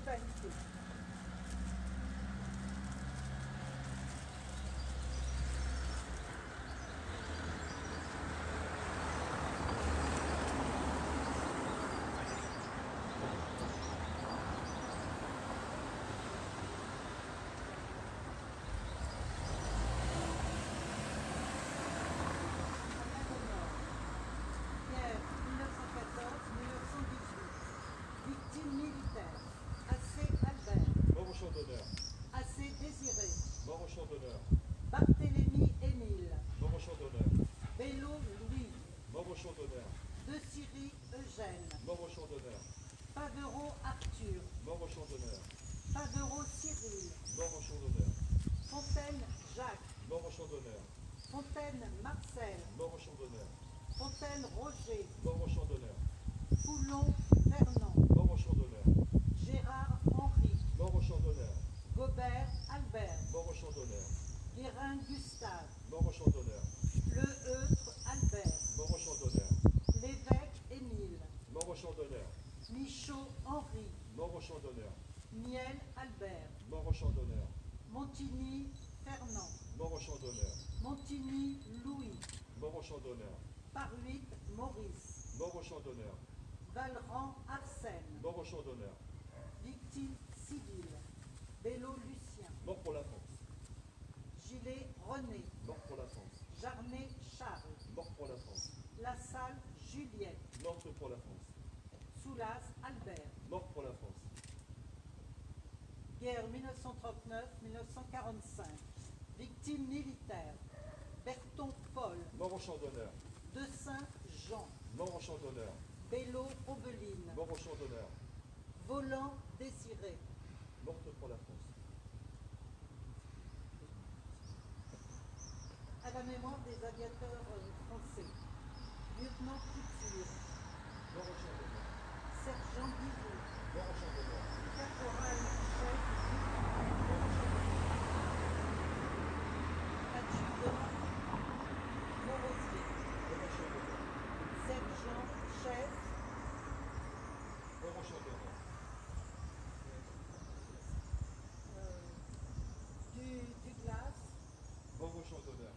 totalité. Pierre, 1914-1918. Victime militaire. Assez Albert. Mort au champ d'honneur. Assez Désiré. Mort au champ d'honneur. Barthélemy Émile. Mort au champ d'honneur. Bello Louis. Mort au champ d'honneur. De Syrie Eugène. Mort au champ d'honneur. Favereau Arthur. Mort au champ d'honneur. Favereau Cyril. Mort au champ d'honneur. Fontaine Jacques. Mort au champ d'honneur. Fontaine Marcel. Mort au champ d'honneur. Fontaine Roger. Mort au champ d'honneur. Foulon Fernand. Mort au champ d'honneur. Gérard Henri. Mort au champ d'honneur. Gobert Albert. Mort au champ d'honneur. Guérin Gustave. Mort au champ d'honneur. Le Eutre Albert. Mort au champ d'honneur. L'évêque Émile. Mort au champ d'honneur. Michaud Henri. Mort au champ d'honneur. Miel Albert. Mort au champ d'honneur. Montigny Fernand. Mort au champ d'honneur. Montigny Louis. Mort au champ d'honneur. Paruit Maurice. Mort au champ d'honneur. Valran Arsène. Mort au champ d'honneur. Victime civile. Bello Lucien. Mort pour la France. Gilet René. Mort pour la France. Jarnet Charles. Mort pour la France. Lassalle Juliette. Morte pour la France. Soulas Albert. Mort pour la France. Guerre 1939-1945. Victime militaire. Berton Paul. Mort au champ d'honneur. Dessin Jean. Mort au champ d'honneur. Bello Aubeline. Mort au champ d'honneur. Volant Désiré. Morte pour la France. À la mémoire des aviateurs français. Lieutenant Couture. Mort au champ d'honneur. Sergent Guizot. Mort au champ d'honneur. Caporal chef. Adjudant Morosier. Mort au champ d'honneur. Sergent chef. Mort au champ d'honneur. Du glace. Mort au champ d'honneur.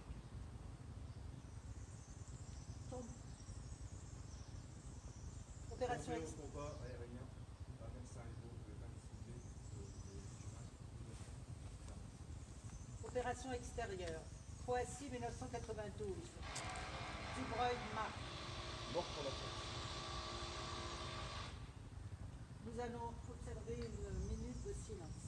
Opération Tombé ex- au combat aérien à 25 jours le 26 mai. Opération extérieure. Croatie 1992. Dubreuil Marc. Mort pour la France. Nous allons observer une minute de silence.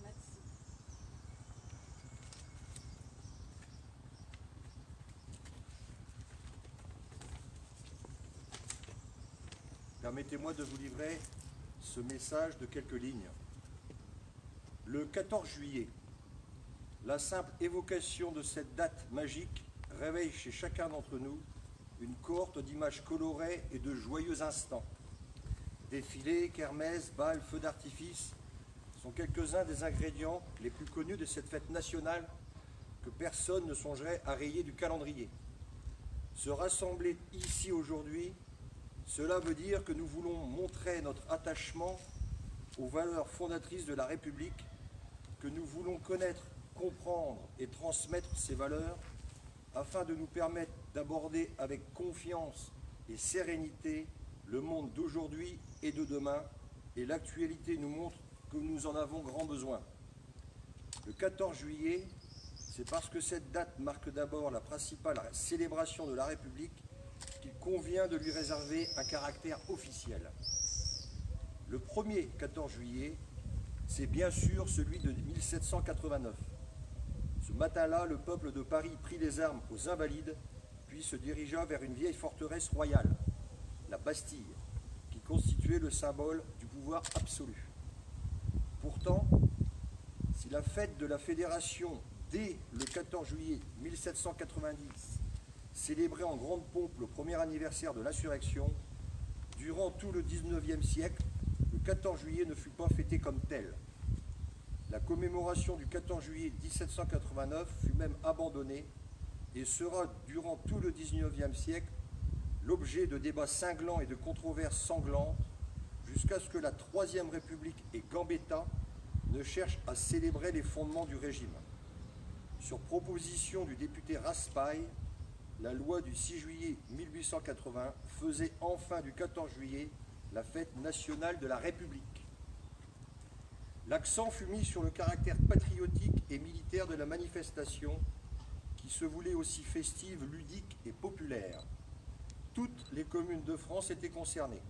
Merci. Permettez-moi de vous livrer ce message de quelques lignes. Le 14 juillet, la simple évocation de cette date magique réveille chez chacun d'entre nous une cohorte d'images colorées et de joyeux instants. Défilés, kermesses, balles, feux d'artifice sont quelques-uns des ingrédients les plus connus de cette fête nationale que personne ne songerait à rayer du calendrier. Se rassembler ici aujourd'hui, cela veut dire que nous voulons montrer notre attachement aux valeurs fondatrices de la République, que nous voulons connaître, comprendre et transmettre ces valeurs afin de nous permettre d'aborder avec confiance et sérénité le monde d'aujourd'hui et de demain, et l'actualité nous montre que nous en avons grand besoin. Le 14 juillet, c'est parce que cette date marque d'abord la principale célébration de la République qu'il convient de lui réserver un caractère officiel. Le premier 14 juillet, c'est bien sûr celui de 1789. Ce matin-là, le peuple de Paris prit les armes aux Invalides, puis se dirigea vers une vieille forteresse royale, la Bastille, qui constituait le symbole du pouvoir absolu. Pourtant, si la fête de la Fédération dès le 14 juillet 1790, célébré en grande pompe le premier anniversaire de l'insurrection, durant tout le XIXe siècle, le 14 juillet ne fut pas fêté comme tel. La commémoration du 14 juillet 1789 fut même abandonnée et sera, durant tout le XIXe siècle, l'objet de débats cinglants et de controverses sanglantes, jusqu'à ce que la Troisième République et Gambetta ne cherchent à célébrer les fondements du régime. Sur proposition du député Raspail, la loi du 6 juillet 1880 faisait enfin du 14 juillet la fête nationale de la République. L'accent fut mis sur le caractère patriotique et militaire de la manifestation, qui se voulait aussi festive, ludique et populaire. Toutes les communes de France étaient concernées.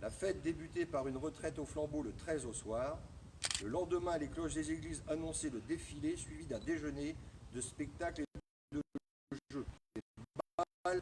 La fête débutait par une retraite au flambeau le 13 au soir. Le lendemain, les cloches des églises annonçaient le défilé, suivi d'un déjeuner, de spectacles et de jeux. Les balles